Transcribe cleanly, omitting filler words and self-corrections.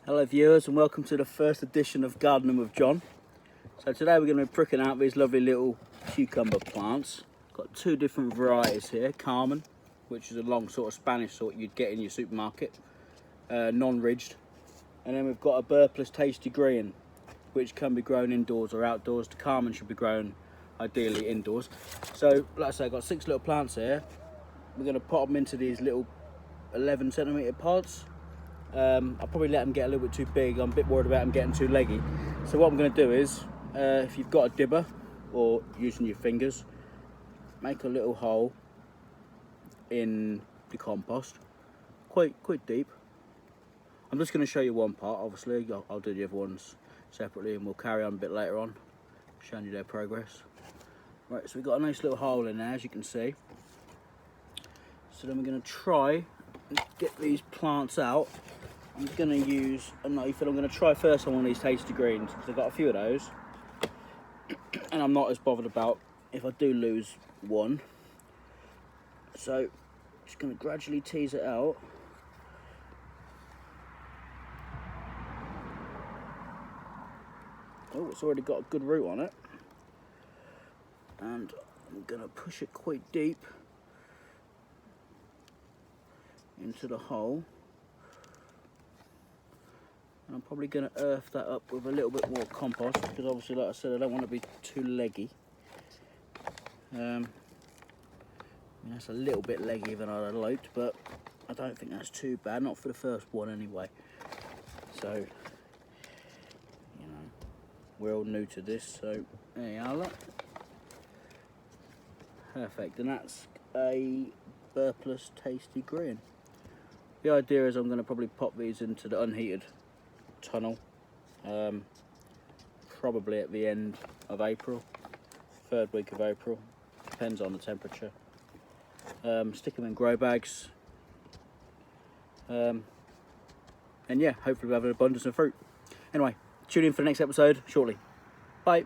Hello viewers and welcome to the first edition of Gardening with John. So today we're going to be pricking out these lovely little cucumber plants. Got two different varieties here. Carmen, which is a long sort of Spanish sort you'd get in your supermarket, non-ridged. And then we've got a burpless tasty green, which can be grown indoors or outdoors. The Carmen should be grown ideally indoors. So like I say, I've got 6 little plants here. We're going to put them into these little 11 centimetre pots. I'll probably let them get a little bit too big. I'm a bit worried about them getting too leggy. So what I'm going to do is, if you've got a dibber or using your fingers, make a little hole in the compost, quite deep. I'm just going to show you one part. Obviously I'll do the other ones separately and we'll carry on a bit later on, showing you their progress. Right, so we've got a nice little hole in there, as you can see. So then we're going to try and get these plants out. I'm going to use a knife and I'm going to try first on one of these tasty greens because I've got a few of those and I'm not as bothered about if I do lose one. So just going to gradually tease it out. Oh, it's already got a good root on it, and I'm going to push it quite deep into the hole. And I'm probably going to earth that up with a little bit more compost because obviously, like I said, I don't want to be too leggy. I mean, that's a little bit leggy than I'd have liked, but I don't think that's too bad, not for the first one anyway. So, you know, we're all new to this, so there you are, look. Perfect, and that's a burpless tasty green. The idea is I'm going to probably pop these into the unheated tunnel, probably at the end of April, 3rd week of April, depends on the temperature. Stick them in grow bags, and yeah, hopefully we'll have an abundance of fruit. Anyway, tune in for the next episode shortly. Bye.